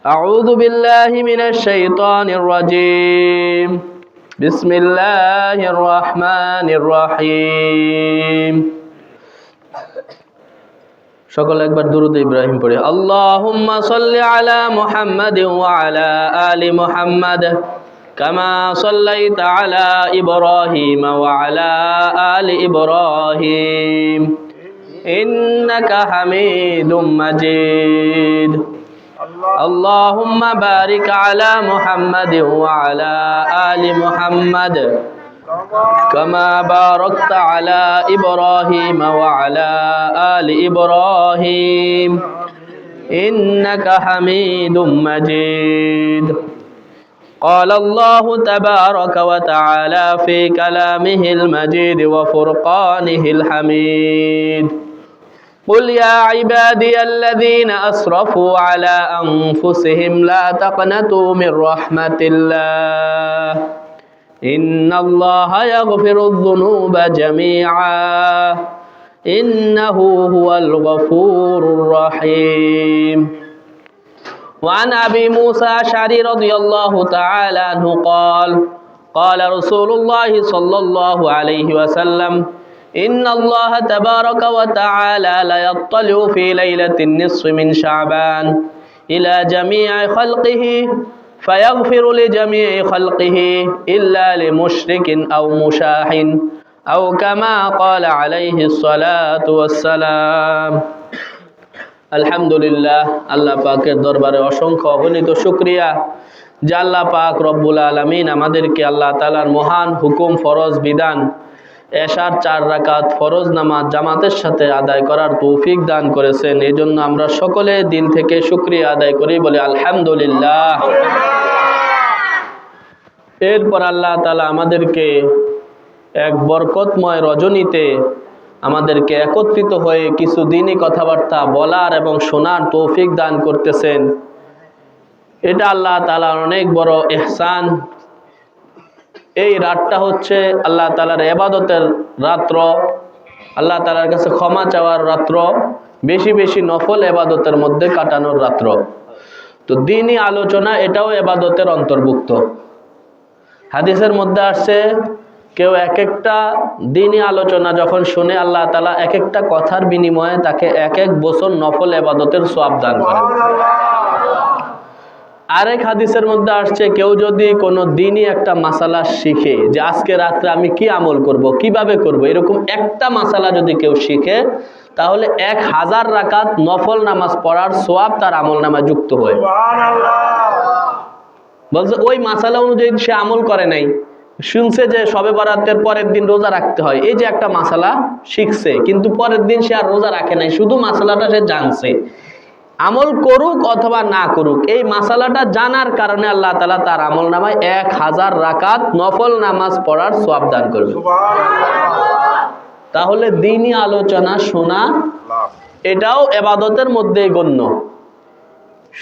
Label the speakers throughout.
Speaker 1: أعوذ بالله من الشيطان الرجيم بسم الله الرحمن الرحيم সকলে একবার দুরূদ ইব্রাহিম পড়ে আল্লাহুম্মা সাল্লি আলা মুহাম্মাদিন ওয়া আলা আলি মুহাম্মাদ কামা সাল্লাইতা আলা ইব্রাহিম ওয়া আলা আলি ইব্রাহিম ইন্নাকা হামিদুম মাজিদ اللهم بارك على محمد وعلى آل محمد كما باركت على إبراهيم وعلى آل إبراهيم إنك حميد مجيد قال الله تبارك وتعالى في كلامه المجيد وفرقانه الحميد قل يا عبادي الذين أسرفوا على أنفسهم لا تقنطوا من رحمة الله إن الله يغفر الذنوب جميعا إنه هو الغفور الرحيم وعن أبي موسى الأشعري رضي الله تعالى عنه قال قال رسول الله صلى الله عليه وسلم إن الله تبارك وتعالى لا يطلع في ليلة النصف من شعبان إلى جميع خلقه فيغفر لجميع خلقه إلا لمشرك أو مشاح أو كما قال عليه الصلاة والسلام الحمد لله আল্লাহ পাকের দরবারে অসংখ্য অগণিত শুকরিয়া যে আল্লাহ পাক রব্বুল আলামিন আমাদেরকে আল্লাহ তাআলার মহান হুকুম ফরজ বিধান এশার 4 রাকাত ফরজ নামাজ জামাতের সাথে আদায় করার তৌফিক দান করেছেন। এই জন্য আমরা সকলে দিল থেকে শুকরিয়া আদায় করি, বলি আলহামদুলিল্লাহ। এরপর আল্লাহ তাআলা আমাদেরকে এক বরকতময় রজনীতে আমাদেরকে একত্রিত হয়ে কিছু দিনই কথাবার্তা বলার এবং শোনার তৌফিক দান করতেছেন। এটা আল্লাহ তাআলার অনেক বড় ইহসান। এই রাতটা হচ্ছে আল্লাহ তাআলার ইবাদতের রাত্র, আল্লাহ তাআলার কাছে ক্ষমা চাওয়ার রাত্র, বেশি বেশি নফল ইবাদতের মধ্যে কাটানোর রাত্র। তো দ্বীনি আলোচনা এটাও ইবাদতের অন্তর্ভুক্ত। হাদিসের মধ্যে আসছে কেউ এক একটা দ্বীনি আলোচনা যখন শুনে আল্লাহ তাআলা এক একটা কথার বিনিময়ে তাকে এক এক বছর নফল ইবাদতের সওয়াব দান করেন। আরেক হাদিসের মধ্যে আসছে কেউ যদি কোনো দিনই একটা মাসালা শিখে যে আজকে রাত্রে আমি কি আমল করব, কিভাবে করব, এরকম একটা মাসালা যদি কেউ শিখে তাহলে 1000 রাকাত নফল নামাজ পড়ার সওয়াব তার আমল নামায় যুক্ত হয়। বলছে ওই মাসালা অনুযায়ী সে আমল করে নাই, শুনছে যে শবে বরাতের পরের দিন রোজা রাখতে হয়, এই যে একটা মাসালা শিখছে কিন্তু পরের দিন সে আর রোজা রাখে নাই, শুধু মাসালাটা সে জানছে। আমল করুক অথবা না করুক, এই মাসালাটা জানার কারণে আল্লাহ তাআলা তার আমল নামায় 1000 রাকাত নফল নামাজ পড়ার সওয়াব দান করবে। তাহলে দ্বীনি আলোচনা শোনা এটাও ইবাদতের মধ্যে গণ্য,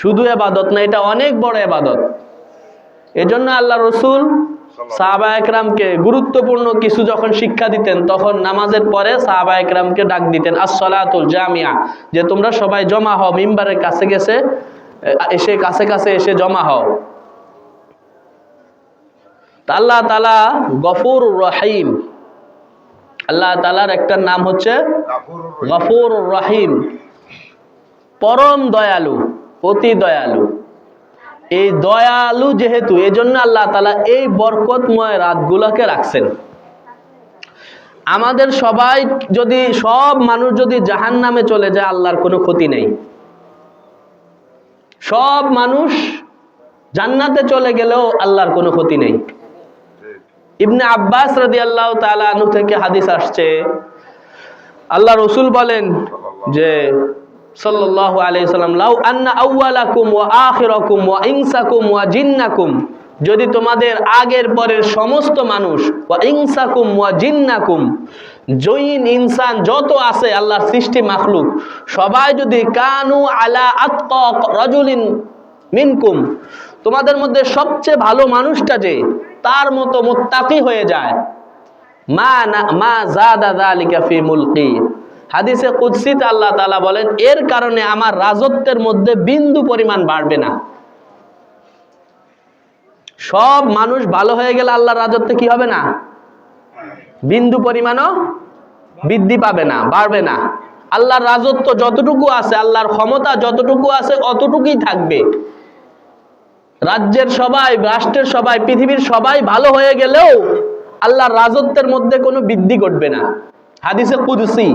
Speaker 1: শুধু ইবাদত না, এটা অনেক বড় ইবাদত। এজন্য আল্লাহ রাসূল সাহাবা একরামকে গুরুত্বপূর্ণ কিছু যখন শিক্ষা দিতেন তখন নামাজের পরে সাহাবা একরামকে ডাক দিতেন আস-সালাতুল জামিয়া, যে তোমরা সবাই জমা হও, মিম্বারের কাছে কাছে এসে জমা হও। আল্লাহ তাআলা গফুরুর রহিম, আল্লাহ তাআলার একটা নাম হচ্ছে গফুরুর রহিম, পরম দয়ালু, অতি দয়ালু। এই দয়ালু যেহেতু, এই জন্য আল্লাহ তাআলা এই বরকতময় রাতগুলোকে রাখছেন। আমাদের সবাই যদি, সব মানুষ যদি জাহান্নামে চলে যায় আল্লাহর কোনো ক্ষতি নেই, সব মানুষ জান্নাতে চলে গেলেও আল্লাহর কোনো ক্ষতি নেই। ইবনে আব্বাস রাদিয়াল্লাহু তাআলা আনহু থেকে হাদিস আসছে, আল্লাহ রাসূল বলেন যে সাল্লাল্লাহু আলাইহি সাল্লাম, লাউ আন্না আউওয়ালাকুম ওয়া আখিরাকুম ওয়া ইনসাকুম ওয়া জিন্নাকুম, যদি তোমাদের আগের পরের সমস্ত মানুষ, ওয়া ইনসাকুম ওয়া জিন্নাকুম, জিন ইনসান যত আছে আল্লাহর সৃষ্টি মাখলুক, সবাই যদি কানু আলা আতকা রাজুলিন মিনকুম, তোমাদের মধ্যে সবচেয়ে ভালো মানুষটা যে তার মতো মুত্তাকি হয়ে যায়, মা যাদা যালিকা ফি মুলকি, হাদিসে কুদসিতে আল্লাহ তাআলা বলেন এর কারণে আমার রাজত্বের মধ্যে বিন্দু পরিমাণ বাড়বে না। সব মানুষ ভালো হয়ে গেলে আল্লাহর রাজত্বে কি হবে না? বিন্দু পরিমাণও বৃদ্ধি পাবে না, বাড়বে না। আল্লাহর রাজত্ব যতটুকু আছে, আল্লাহর ক্ষমতা যতটুকু আছে অতটুকুই থাকবে। রাজ্যের সবাই, রাষ্ট্রের সবাই, পৃথিবীর সবাই ভালো হয়ে গেলেও আল্লাহর রাজত্বের মধ্যে কোনো বৃদ্ধি ঘটবে না। হাদিসে কুদসি,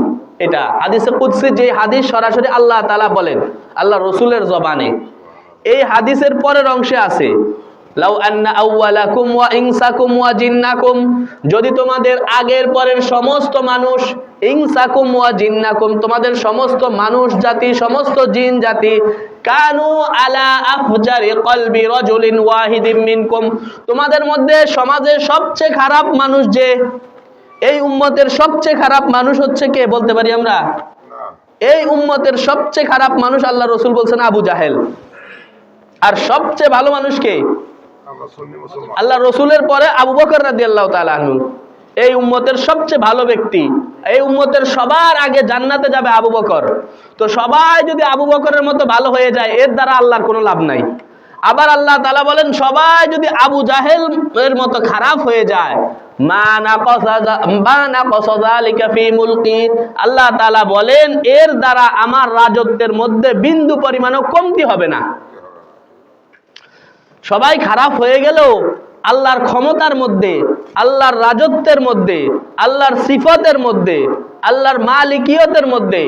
Speaker 1: এটা হাদিসে কুদসি, যে হাদিস সরাসরি আল্লাহ তাআলা বলেন আল্লাহ রসুলের জবানে। এই হাদিসের পরের অংশে আছে, লাউ আন্না আউওয়ালাকুম ওয়া ইনসাকুম ওয়া জিন্নাকুম, যদি তোমাদের আগের পরের সমস্ত মানুষ, ইনসাকুম ওয়া জিন্নাকুম, তোমাদের সমস্ত মানুষ জাতি, সমস্ত জিন জাতি, কানু আলা আফজারি কলবি রাজুলিন ওয়াহিদিন মিনকুম, তোমাদের মধ্যে সমাজের সবচেয়ে খারাপ মানুষ, যে এই উম্মতের সবচেয়ে খারাপ মানুষ হচ্ছে কে বলতে পারি আমরা? এই উম্মতের সবচেয়ে খারাপ মানুষ আল্লাহ রসুল বলছেন আবু জাহেল। আর সবচেয়ে ভালো মানুষ কে? আল্লাহ রসুলের পরে আবু বকর রাদিয়াল্লাহু তাআলা আনহু। এই উম্মতের সবচেয়ে ভালো ব্যক্তি, এই উম্মতের সবার আগে জান্নাতে যাবে আবু বকর। তো সবাই যদি আবু বকরের মতো ভালো হয়ে যায়, এর দ্বারা আল্লাহর কোনো লাভ নাই। আবার আল্লাহ তাআলা বলেন, সবাই যদি আবু জাহেল এর মতো খারাপ হয়ে যায়, আল্লাহ তাআলা বলেন এর দ্বারা আমার রাজত্বের মধ্যে বিন্দু পরিমাণও কমতি হবে না। সবাই খারাপ হয়ে গেলেও আল্লাহর ক্ষমতার মধ্যে, আল্লাহর রাজত্বের মধ্যে, আল্লাহর সিফতের মধ্যে, আল্লাহর মালিকিয়তের মধ্যে,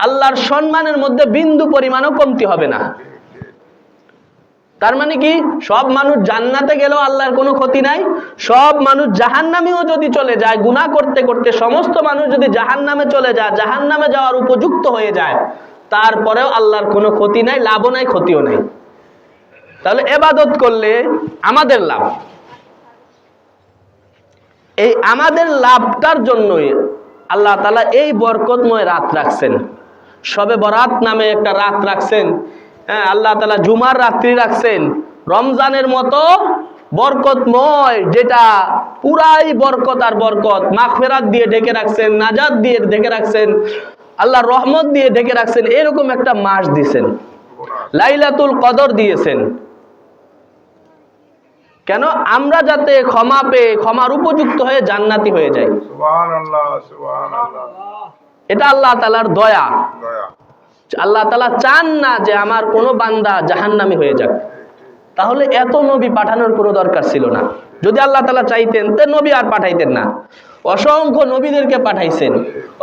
Speaker 1: আল্লাহর সম্মানের মধ্যে বিন্দু পরিমাণও কমতি হবে না। তার মানে কি? সব মানুষ জান্নাতে গেলেও আল্লাহর কোনো ক্ষতি নাই, সব মানুষ জাহান্নামেও যদি চলে যায়, গুনাহ করতে করতে সমস্ত মানুষ যদি জাহান্নামে চলে যায়, জাহান্নামে যাওয়ার উপযুক্ত হয়ে যায়, তারপরেও আল্লাহর কোনো ক্ষতি নাই, লাভও নাই, ক্ষতিও নাই। তাহলে ইবাদত করলে আমাদের লাভ। এই আমাদের লাভটার জন্যই আল্লাহ তাআলা এই বরকতময় রাত রাখছেন। শবে বরাত নামে একটা রাত রাখছেন। হ্যাঁ, আল্লাহ তাআলা জুমার রাত্রি রাখছেন। রমজানের মতো বরকতময়, যেটা পুরাই বরকত আর বরকত, মাগফিরাত দিয়ে ঢেকে রাখছেন, নাজাত দিয়ে ঢেকে রাখছেন, আল্লাহর রহমত দিয়ে ঢেকে রাখছেন, এরকম একটা মাস দিয়েছেন। লাইলাতুল কদর দিয়েছেন। কেন? আমরা যাতে ক্ষমা পেয়ে ক্ষমার উপযুক্ত হয়ে জান্নাতি হয়ে যাই। সুবহানাল্লাহ, সুবহানাল্লাহ। এটা আল্লাহ তাআলার দয়া। আল্লাহ তাআলা চান না যে আমার কোনো বান্দা জাহান্নামী হয়ে যাক। তাহলে এত নবী পাঠানোর কোনো দরকার ছিল না। যদি আল্লাহ তাআলা চাইতেন তো নবী আর পাঠাইতেন না। অসংখ্য নবীদেরকে পাঠাইছেন,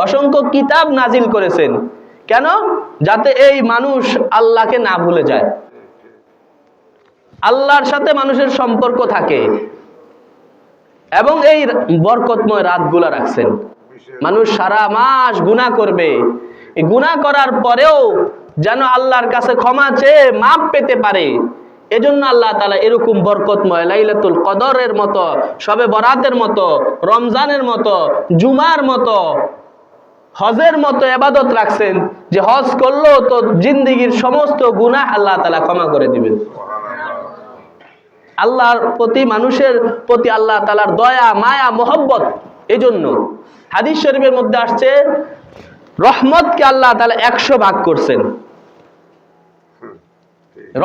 Speaker 1: অসংখ্য কিতাব নাজিল করেছেন। কেন? যাতে এই মানুষ আল্লাহকে না ভুলে যায়, আল্লাহর সাথে মানুষের সম্পর্ক থাকে। এবং এই বরকতময় রাতগুলা রাখছেন। মানুষ সারা মাস গুনাহ করবে, এই গুনাহ করার পরেও যেন আল্লাহর কাছে ক্ষমা চেয়ে মাপ পেতে পারে, এজন্য আল্লাহ তাআলা এরকম বরকতময় লাইলাতুল কদরের মতো, শবে বরাতের মতো, রমজানের মতো, জুমার মতো, হজের মতো ইবাদত রাখছেন, যে হজ করলো তো জিন্দেগীর সমস্ত গুনাহ আল্লাহ তাআলা ক্ষমা করে দিবেন। আল্লাহর প্রতি, মানুষের প্রতি আল্লাহ তাআলার দয়া, মায়া, মহব্বত। এজন্য হাদিস শরীফের মধ্যে আসছে, রহমতকে আল্লাহ তাআলা 100 ভাগ করছেন।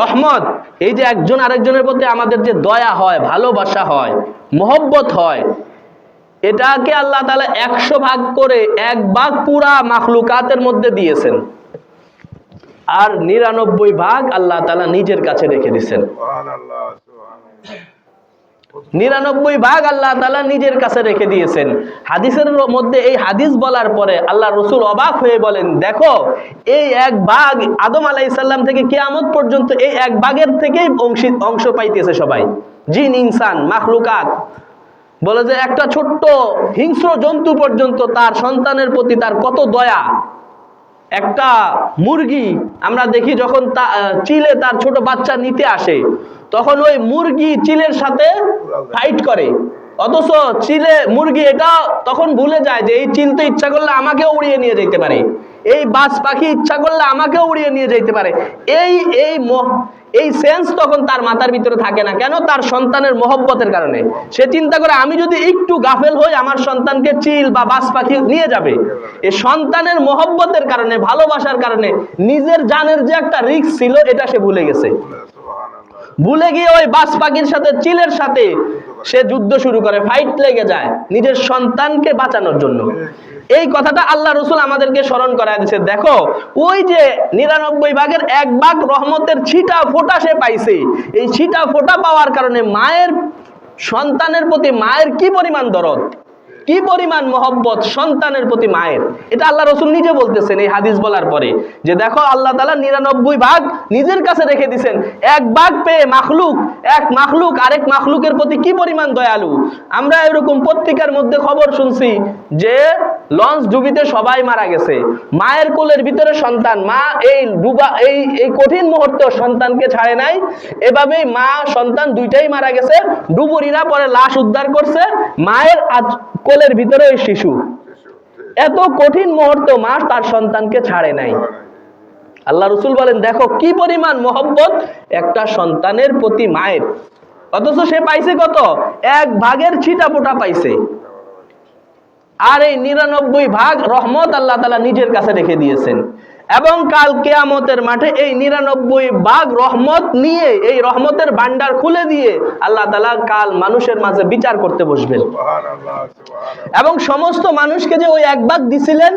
Speaker 1: রহমত, এই যে একজন আরেকজনের প্রতি আমাদের যে দয়া হয়, ভালোবাসা হয়, মহব্বত হয়, এটাকে আল্লাহ তাআলা 100 ভাগ করে 1 ভাগ পুরা মাখলুকাতের মধ্যে দিয়েছেন। আর 99 ভাগ আল্লাহ তাআলা নিজের কাছে রেখে দিয়েছেন। সুবহানাল্লাহ, সুবহানাল্লাহ। 99 ভাগ আল্লাহ তাআলা নিজের কাছে রেখে দিয়েছেন। হাদিসের মধ্যে এই হাদিস বলার পরে আল্লাহ রসুল অবাক হয়ে বলেন, দেখো এই 1 ভাগ আদম আলাইহিস সালাম থেকে কিয়ামত পর্যন্ত এই 1 ভাগের থেকেই অংশ পাইতেছে সবাই, জিন, ইনসান, মাখলুকাত। বলে যে একটা ছোট্ট হিংস্র জন্তু পর্যন্ত তার সন্তানের প্রতি তার কত দয়া। একটা মুরগি আমরা দেখি যখন চিলে তার ছোট বাচ্চা নিতে আসে, তখন ওই মুরগি চিলের সাথে ফাইট করে, অথচ চিলে মুরগি এটা তখন ভুলে যায় যে এই চিল তো ইচ্ছা করলে আমাকেও উড়িয়ে নিয়ে যেতে পারে, এই বাজ পাখি ইচ্ছা করলে আমাকেও উড়িয়ে নিয়ে যেতে পারে। এই সেন্স তখন তার মাথার ভিতরে থাকে না। কেন? তার সন্তানের মহব্বতের কারণে। সে চিন্তা করে আমি যদি একটু গাফেল হই, আমার সন্তানকে চিল বা বাজ পাখি নিয়ে যাবে। এই সন্তানের মহব্বতের কারণে, ভালোবাসার কারণে নিজের জানের যে একটা রিস্ক ছিল, এটা সে ভুলে গেছে। ভুলে গিয়ে ওই বাজ পাখির সাথে, চিলের সাথে সে যুদ্ধ শুরু করে, ফাইট লেগে যায় নিজের সন্তানকে বাঁচানোর জন্য। এই কথাটা আল্লাহ রসুল আমাদেরকে স্মরণ করায় দিচ্ছে। দেখো ওই যে 99 ভাগের 1 ভাগ রহমতের ছিটা ফোঁটা সে পাইছে, এই ছিটা ফোঁটা পাওয়ার কারণে মায়ের সন্তানের প্রতি মায়ের কি পরিমাণ দরদ, কি পরিমাণ মহব্বত সন্তানের প্রতি মায়ের, এটা আল্লাহ রসুল নিজে বলতেছেন এই হাদিস বলার পরে, যে দেখো আল্লাহ তাআলা 99 ভাগ নিজের কাছে রেখে দিয়েছেন, 1 ভাগ পেয়ে এক মাখলুক আরেক মাখলুকের প্রতি কি পরিমাণ দয়ালু। আমরা এরকম পত্রিকার মধ্যে খবর শুনছি যে লঞ্চ ডুবিতে সবাই মারা গেছে, মায়ের কোলের ভিতরে সন্তান, মা এই কঠিন মুহূর্তে সন্তানকে ছাড়ে নাই, এভাবেই মা সন্তান দুইটাই মারা গেছে। ডুবুরিরা পরে লাশ উদ্ধার করছে, মায়ের কোলের ভিতরে ওই শিশু, এত কঠিন মুহূর্ত মা তার সন্তানকে ছাড়ে নাই। আল্লাহ রসুল বলেন দেখো কি পরিমাণ মহব্বত একটা সন্তানের প্রতি মায়ের, অথচ সে পাইছে কত, 1 ভাগের ছিটাফোঁটা পাইছে। আর এই 99 ভাগ রহমত আল্লাহ তাআলা নিজের কাছে রেখে দিয়েছেন, এবং কাল কিয়ামতের মাঠে এই 99 ভাগ রহমত নিয়ে, এই রহমতের ভান্ডার খুলে দিয়ে আল্লাহ তাআলা কাল মানুষের মাঝে বিচার করতে বসবেন। এবং সমস্ত মানুষকে যে ওই 1 ভাগ দিছিলেন,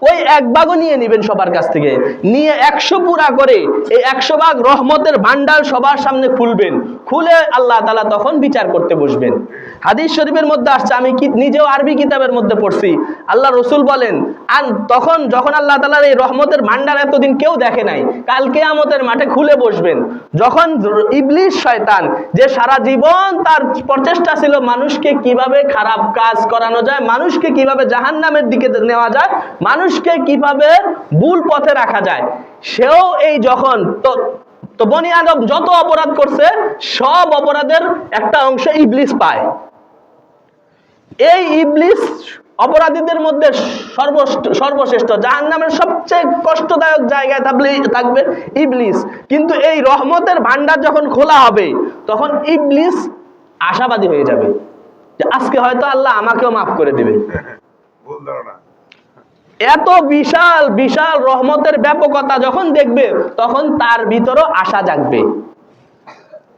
Speaker 1: ওই 1 ভাগও নিয়ে নেবেন সবার কাছ থেকে, নিয়ে 100 পুরা করে এই 100 ভাগ রহমতের ভান্ডার সবার সামনে খুলবেন, খুলে আল্লাহ তাআলা তখন বিচার করতে বসবেন। হাদিস শরীফের মধ্যে আসছে, আমি নিজেও আরবি কিতাবের মধ্যে পড়ছি, আল্লাহ রসুল বলেন তখন যখন আল্লাহ তাআলার এই রহমতের ভান্ডার এতদিন কেউ দেখে নাই, কাল কিয়ামতের মাঠে খুলে বসবেন, যখন ইবলিস শয়তান, যে সারা জীবন তার প্রচেষ্টা ছিল মানুষকে কিভাবে খারাপ কাজ করানো যায়, মানুষকে কিভাবে জাহান্নামের দিকে নেওয়া যায়, মানুষকে কিভাবে ভুল পথে রাখা যায়, সেও এই যখন তো বনি আদম যত অপরাধ করছে সব অপরাধের একটা অংশ ইবলিস পায়। এই ইবলিস অপরাধীদের মধ্যে সর্বশ্রেষ্ঠ, জাহান্নামের সবচেয়ে কষ্টদায়ক জায়গায় থাকবে ইবলিস। কিন্তু এই রহমতের ভান্ডার যখন খোলা হবে তখন ইবলিস আশাবাদী হয়ে যাবে যে আজকে হয়তো আল্লাহ আমাকেও মাফ করে দিবে। এত বিশাল বিশাল রহমতের ব্যাপকতা যখন দেখবে তখন তার ভিতরও আশা জাগবে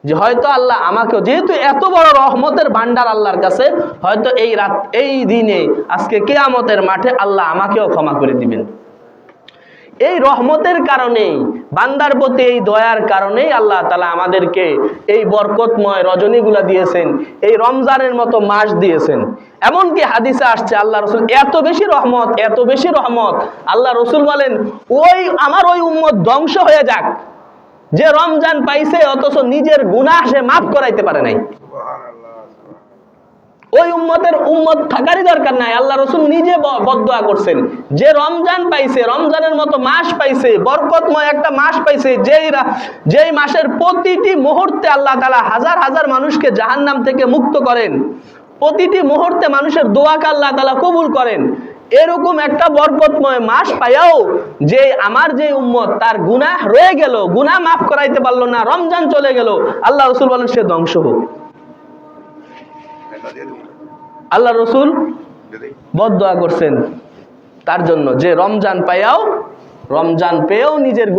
Speaker 1: যে হয়তো আল্লাহ আমাকেও, যেহেতু এত বড় রহমতের ভান্ডার আল্লাহর কাছে, হয়তো এই দিনে আজকে কিয়ামতের মাঠে আল্লাহ আমাকেও ক্ষমা করে দিবেন। এই রহমতের কারণেই, বান্দার প্রতি এই দয়ার কারণেই আল্লাহ তাআলা আমাদেরকে এই বরকতময় রজনীগুলা দিয়েছেন, এই রমজানের মতো মাস দিয়েছেন। এমনকি হাদিসে আসছে আল্লাহ রসুল এত বেশি রহমত আল্লাহ রসুল বলেন আমার ওই উম্মত ধ্বংস হয়ে যাক যে রমজান পাইছে অথচ নিজের গুনাহ সে মাফ করাইতে পারে নাই। ওই উম্মত থাকারই দরকার নাই। আল্লাহ রসুল নিজে বদদোয়া করছেন যে রমজান পাইছে, রমজানের মতো মাস পাইছে, বরকতময় একটা মাস পাইছে, যেই মাসের প্রতিটি মুহূর্তে আল্লাহ তাআলা হাজার হাজার মানুষকে জাহান্নাম থেকে মুক্ত করেন, প্রতিটি মুহূর্তে মানুষের দোয়াকে আল্লাহ তাআলা কবুল করেন, এরকম একটা বরকতময় মাস পাইয়াও যে আমার যে উম্মত তার গুনাহ রয়ে গেল, গুনাহ মাফ করাইতে পারলো না, রমজান চলে গেল, আল্লাহ রসুল বলেন সে ধ্বংস হোক। আল্লাহ রসুল বদদোয়া করছেন তার জন্য যে রমজান পেয়েও নিজের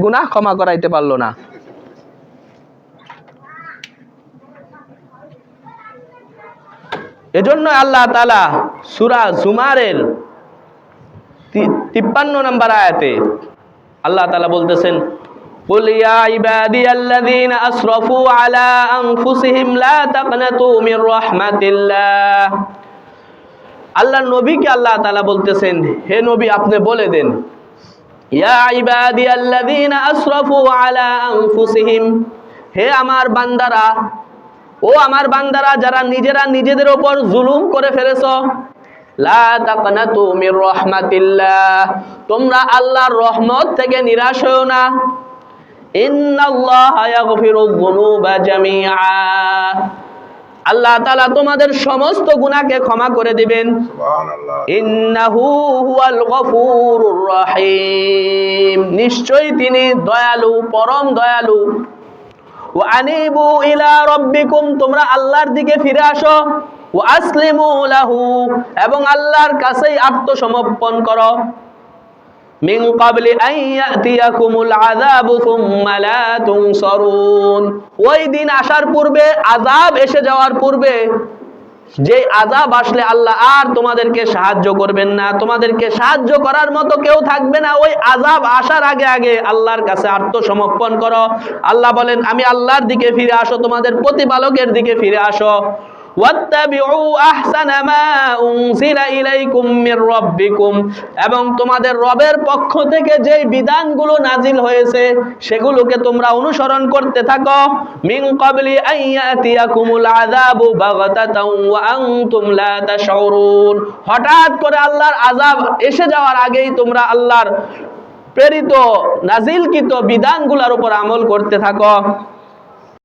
Speaker 1: গুনাহ ক্ষমা করাইতে পারলো না। এজন্য আল্লাহ তাআলা সূরা জুমারের 53 নম্বর আয়াতে আল্লাহ তাআলা বলতেছেন, কুল ইয়া ইবাদিয়াল্লাযীনা আসরাফু আলা আনফুসিহিম লা তাকনাতু মির রাহমাতিল্লাহ। আল্লাহর নবীকে আল্লাহ তাআলা বলতেছেন, হে নবী আপনি বলে দেন, ইয়া ইবাদিয়াল্লাযীনা আসরাফু আলা আনফুসিহিম, হে আমার বান্দারা, ও আমার বান্দারা যারা নিজেরা নিজেদের উপর জুলুম করে ফেলেছো, লা তাকনাতু মির রাহমাতিল্লাহ, তোমরা আল্লাহর রহমত থেকে নিরাশ হও না। ইন্নাল্লাহা ইয়াগফিরুয যুনুবা জামিআ, আল্লাহ তাআলা তোমাদের সমস্ত গুনাহকে ক্ষমা করে দিবেন। সুবহানাল্লাহ। ইন্নাহু হুয়াল গফুরুর রহিম, নিশ্চয়ই তিনি দয়ালু, পরম দয়ালু। ওয়া আনিবু ইলা রাব্বিকুম, তোমরা আল্লাহর দিকে ফিরে আসো। ওয়া আসলিমু লাহু, এবং আল্লাহর কাছেই আত্মসমর্পণ করো। মিন ক্বাবলি আন ইয়াতিয়াকুমুল আযাবু সুম্মা লা তুনসারুন, ওই দিন আসার পূর্বে, আযাব এসে যাওয়ার পূর্বে, যে আযাব আসলে আল্লাহ আর তোমাদেরকে সাহায্য করবেন না, তোমাদেরকে সাহায্য করার মতো কেউ থাকবে না। ওই আযাব আসার আগে আগে আল্লাহর কাছে আত্মসমর্পণ করো। আল্লাহ বলেন, আমি আল্লাহর দিকে ফিরে আসো, তোমাদের প্রতিপালকের দিকে ফিরে আসো। ওয়াত্তাবিউ আহসানা মা উনজিলা ইলাইকুম মির রাব্বিকুম, এবং তোমাদের রবের পক্ষ থেকে যেই বিধানগুলো নাজিল হয়েছে সেগুলোকে তোমরা অনুসরণ করতে থাকো। মিন ক্বাবলি আন ইয়াতিয়াকুমুল আযাবু বাগতাতাও ওয়া আনতুম লা তাশউরুন, হঠাৎ করে আল্লাহর আযাব এসে যাওয়ার আগেই তোমরা আল্লাহর প্রেরিত নাজিলকৃত বিধানগুলোর উপর আমল করতে থাকো।